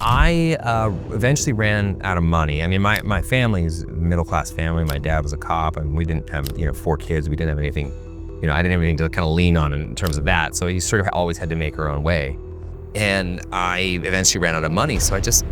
I eventually ran out of money. I mean, my family is a middle-class family. My dad was a cop, and we didn't have, 4 kids. We didn't have anything, I didn't have anything to kind of lean on in terms of that. So he sort of always had to make her own way. And I eventually ran out of money, so I just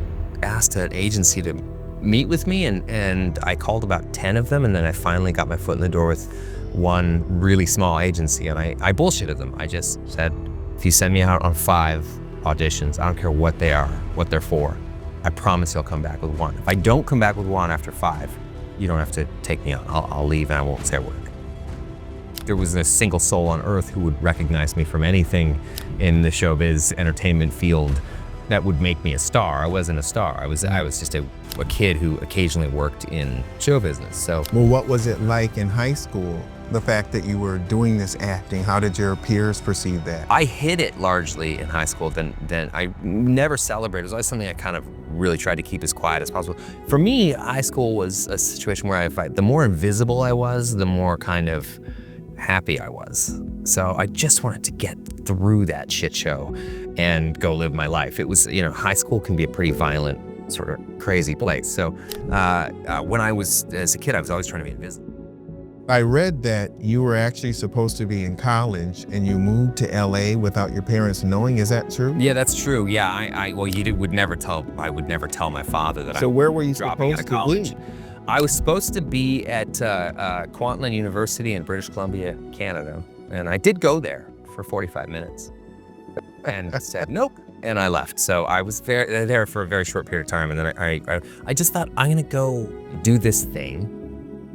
asked an agency to meet with me, and I called about 10 of them, and then I finally got my foot in the door with one really small agency, and I bullshitted them. I just said, if you send me out on 5 auditions, I don't care what they are, what they're for, I promise you'll come back with 1. If I don't come back with 1 after 5, you don't have to take me on. I'll leave and I won't say a word. There was a single soul on earth who would recognize me from anything in the showbiz entertainment field that would make me a star. I wasn't a star. I was just a kid who occasionally worked in show business. So, well, what was it like in high school? The fact that you were doing this acting, how did your peers perceive that? I hid it largely in high school. Then I never celebrated. It was always something I kind of really tried to keep as quiet as possible. For me, high school was a situation where the more invisible I was, the more kind of happy I was. So I just wanted to get through that shit show and go live my life. It was, high school can be a pretty violent, sort of crazy place. So when I was, as a kid, I was always trying to be invisible. I read that you were actually supposed to be in college and you moved to LA without your parents knowing. Is that true? Yeah, that's true. Yeah, I would never tell my father that. So where were you dropping out supposed of college. to be? I was supposed to be at Kwantlen University in British Columbia, Canada. And I did go there for 45 minutes and said, nope. And I left. So I was there for a very short period of time. And then I just thought, I'm gonna go do this thing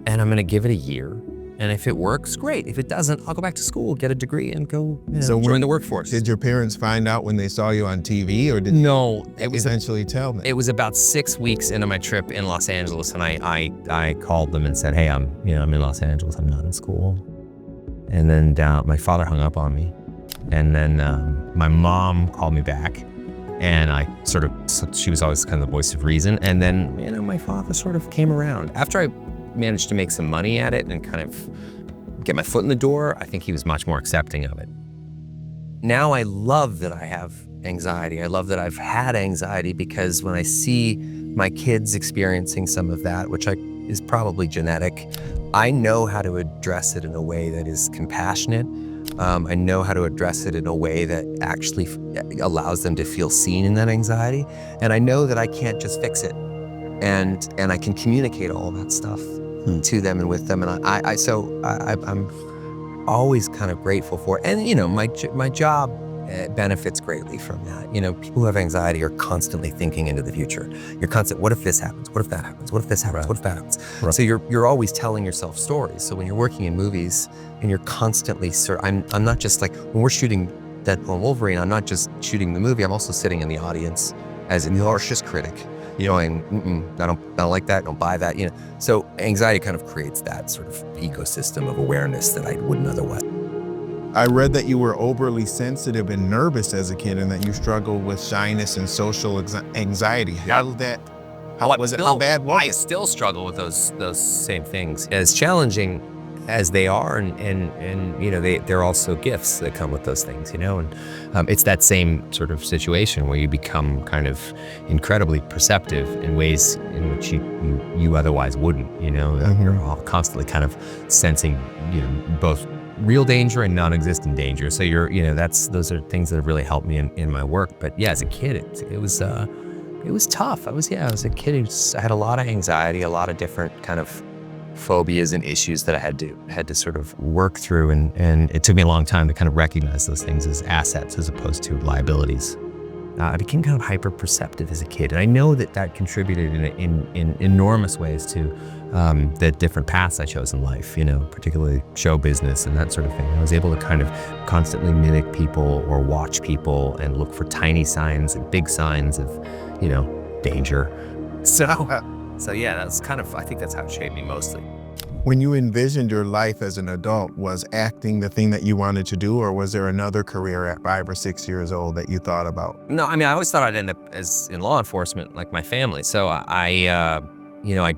and I'm gonna give it a year. And if it works, great. If it doesn't, I'll go back to school, get a degree, and go join the workforce. Did your parents find out when they saw you on TV, or did no, you eventually tell them? It was about 6 weeks into my trip in Los Angeles, and I called them and said, hey, I'm in Los Angeles, I'm not in school. And then my father hung up on me. And then my mom called me back, and she was always kind of the voice of reason. And then, my father sort of came around. After I managed to make some money at it and kind of get my foot in the door, I think he was much more accepting of it. Now I love that I have anxiety. I love that I've had anxiety, because when I see my kids experiencing some of that, which is probably genetic, I know how to address it in a way that is compassionate. I know how to address it in a way that actually allows them to feel seen in that anxiety. And I know that I can't just fix it. And I can communicate all that stuff to them and with them. And I'm always kind of grateful for it. And, my job benefits greatly from that. People who have anxiety are constantly thinking into the future. What if this happens? What if that happens? What if this happens? Right. What if that happens? Right. So you're always telling yourself stories. So when you're working in movies and you're constantly, I'm not just like, when we're shooting Deadpool and Wolverine, I'm not just shooting the movie, I'm also sitting in the audience as an harshest critic. And I don't like that, don't buy that, So anxiety kind of creates that sort of ecosystem of awareness that I wouldn't otherwise. I read that you were overly sensitive and nervous as a kid, and that you struggled with shyness and social anxiety. How bad was it? I still struggle with those same things. As challenging as they are, and they're also gifts that come with those things, and it's that same sort of situation where you become kind of incredibly perceptive in ways in which you otherwise wouldn't. You're all constantly kind of sensing, both real danger and non-existent danger. So those are things that have really helped me in my work. But yeah, as a kid, it was tough. I was a kid who had a lot of anxiety, a lot of different kind of phobias and issues that I had to sort of work through, and it took me a long time to kind of recognize those things as assets as opposed to liabilities. I became kind of hyper perceptive as a kid, and I know that contributed in enormous ways to the different paths I chose in life, particularly show business and that sort of thing. I was able to kind of constantly mimic people or watch people and look for tiny signs and big signs of, danger. So yeah, that's kind of, I think that's how it shaped me mostly. When you envisioned your life as an adult, was acting the thing that you wanted to do, or was there another career at 5 or 6 years old that you thought about? No, I always thought I'd end up in law enforcement, like my family. So I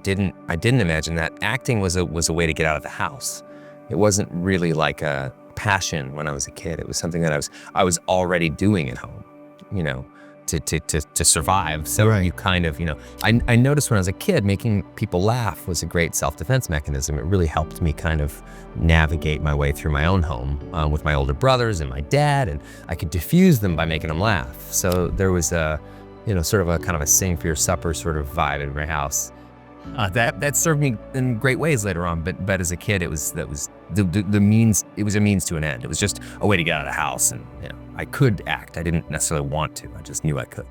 didn't imagine that acting was a way to get out of the house. It wasn't really like a passion when I was a kid. It was something that I was already doing at home, to survive. So Right. you kind of, I noticed when I was a kid, making people laugh was a great self-defense mechanism. It really helped me kind of navigate my way through my own home with my older brothers and my dad, and I could diffuse them by making them laugh. So there was a, sort of a kind of a sing for your supper sort of vibe in my house. That served me in great ways later on, but as a kid, it was the means. It was a means to an end. It was just a way to get out of the house, and I could act. I didn't necessarily want to. I just knew I could.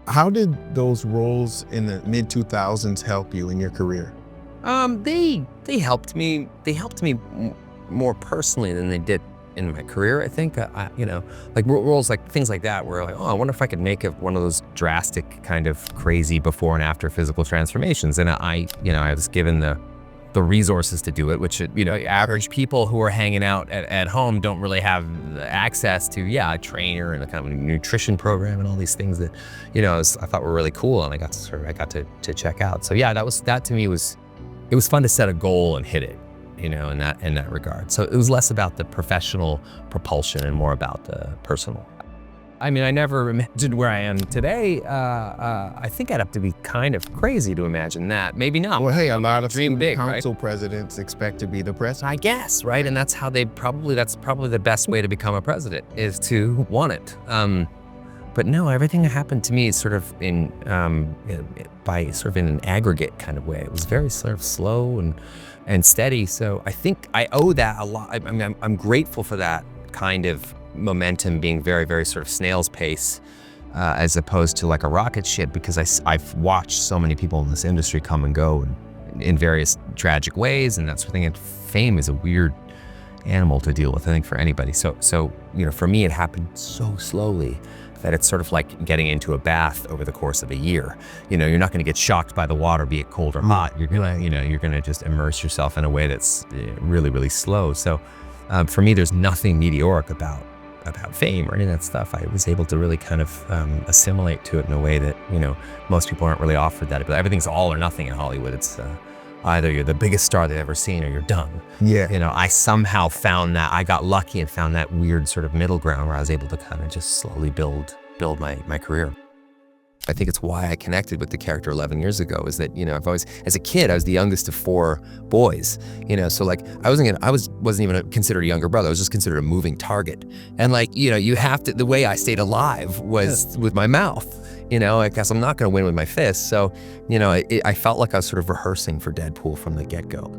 How did those roles in the mid 2000s help you in your career? They helped me. They helped me more personally than they did in my career. I think like roles like things like that, where like, oh, I wonder if I could make one of those drastic kind of crazy before and after physical transformations. And I was given the resources to do it, which average people who are hanging out at home don't really have access to. A trainer and a kind of a nutrition program and all these things that I thought were really cool, and I got to check out. So that to me it was fun to set a goal and hit it. In that regard. So it was less about the professional propulsion and more about the personal. I mean, I never imagined where I am today. I think I'd have to be kind of crazy to imagine that. Maybe not. Well, hey, a lot of Dream big, right? council presidents expect to be the president. I guess, right? And that's how that's probably the best way to become a president, is to want it. But no, everything that happened to me is sort of in an aggregate kind of way. It was very sort of slow and steady. So I think I owe that a lot. I mean, I'm grateful for that kind of momentum being very, very sort of snail's pace, as opposed to like a rocket ship, because I've watched so many people in this industry come and go in various tragic ways and that sort of thing. And fame is a weird animal to deal with, I think, for anybody. So for me, it happened so slowly that it's sort of like getting into a bath over the course of a year. You're not going to get shocked by the water, be it cold or hot. You're gonna just immerse yourself in a way that's really, really slow. So for me, there's nothing meteoric about fame or any of that stuff. I was able to really kind of assimilate to it in a way that most people aren't really offered that. But everything's all or nothing in Hollywood. It's either you're the biggest star they've ever seen or you're done. Yeah. I somehow found that. I got lucky and found that weird sort of middle ground where I was able to kind of just slowly build my career. I think it's why I connected with the character 11 years ago, is that, I've always, as a kid, I was the youngest of 4 boys, so like I wasn't even considered a younger brother. I was just considered a moving target. And like, you have to, the way I stayed alive was with my mouth, I guess I'm not going to win with my fists. So, I felt like I was sort of rehearsing for Deadpool from the get-go.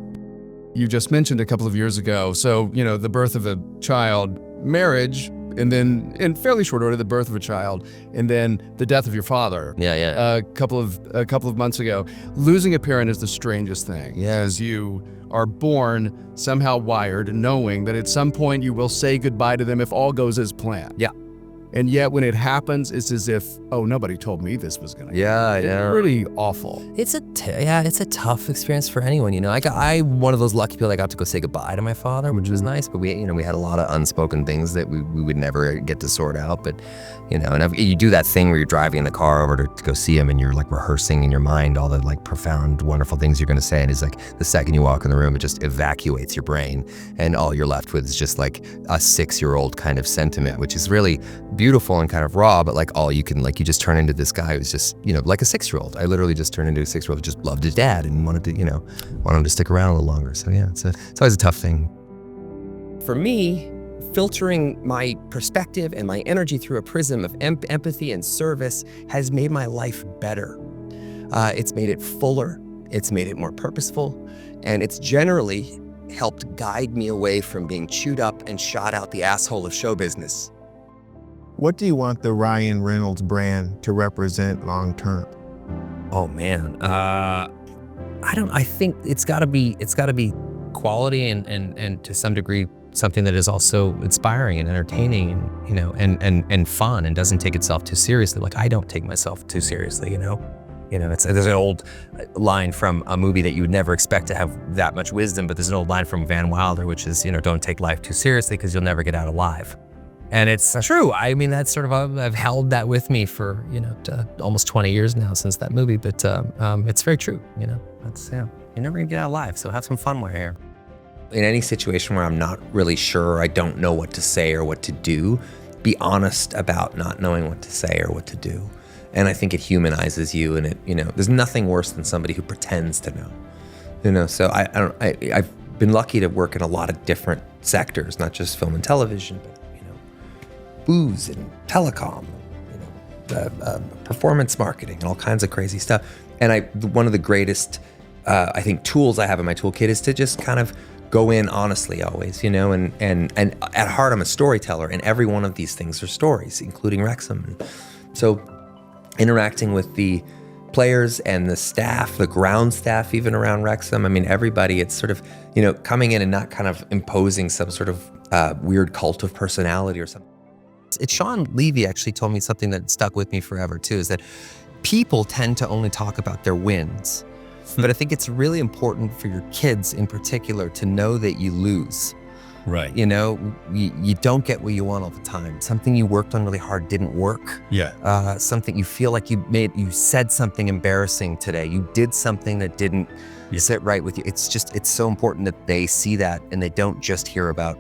You just mentioned a couple of years ago, so, the birth of a child, marriage, and then in fairly short order, the birth of a child, and then the death of your father. Yeah. A couple of months ago. Losing a parent is the strangest thing. Yeah. As you are born, somehow wired, knowing that at some point you will say goodbye to them if all goes as planned. Yeah. And yet when it happens, it's as if, oh, nobody told me this was gonna happen. Yeah. It's really awful. It's a tough experience for anyone. I'm one of those lucky people that got to go say goodbye to my father, which was nice. But we had a lot of unspoken things that we would never get to sort out. But you do that thing where you're driving in the car over to go see him, and you're like rehearsing in your mind all the like profound, wonderful things you're going to say. And it's like the second you walk in the room, it just evacuates your brain, and all you're left with is just like a 6-year-old kind of sentiment, which is really beautiful and kind of raw, but like all you can, like, you just turn into this guy who's just, like a 6-year-old. I literally just turned into a 6-year-old who just loved his dad and wanted him to stick around a little longer. So yeah, it's always a tough thing. For me, filtering my perspective and my energy through a prism of empathy and service has made my life better. It's made it fuller, it's made it more purposeful, and it's generally helped guide me away from being chewed up and shot out the asshole of show business. What do you want the Ryan Reynolds brand to represent long term? Oh man, I think it's gotta be quality and to some degree something that is also inspiring and entertaining and, and fun and doesn't take itself too seriously. Like, I don't take myself too seriously, there's an old line from a movie that you would never expect to have that much wisdom, but there's an old line from Van Wilder, which is, don't take life too seriously because you'll never get out alive. And it's true. I mean, that's sort of, I've held that with me for, almost 20 years now since that movie, but it's very true, that's, you're never gonna get out alive, so have some fun while you're here. In any situation where I'm not really sure, I don't know what to say or what to do, be honest about not knowing what to say or what to do. And I think it humanizes you, and there's nothing worse than somebody who pretends to know. So I've been lucky to work in a lot of different sectors, not just film and television, but booze and telecom, performance marketing, and all kinds of crazy stuff. And one of the greatest, I think, tools I have in my toolkit is to just kind of go in honestly always, and at heart I'm a storyteller, and every one of these things are stories, including Wrexham. So interacting with the players and the staff, the ground staff, even around Wrexham, I mean, everybody, it's sort of, coming in and not kind of imposing some sort of weird cult of personality or something. Sean Levy actually told me something that stuck with me forever too, is that people tend to only talk about their wins. But I think it's really important for your kids in particular to know that you lose. Right. You don't get what you want all the time. Something you worked on really hard didn't work. Yeah. Something you feel like you said something embarrassing today. You did something that didn't sit right with you. It's so important that they see that and they don't just hear about,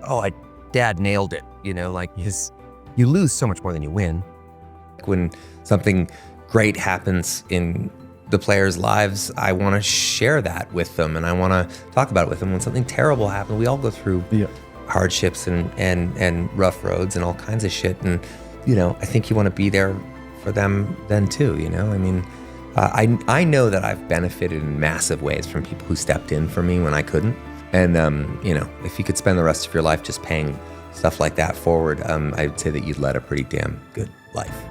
Dad nailed it. You lose so much more than you win. When something great happens in the players' lives, I want to share that with them, and I want to talk about it with them. When something terrible happens, we all go through hardships and rough roads and all kinds of shit. And, I think you want to be there for them then too, I mean, I know that I've benefited in massive ways from people who stepped in for me when I couldn't. And, if you could spend the rest of your life just paying stuff like that forward, I'd say that you'd led a pretty damn good life.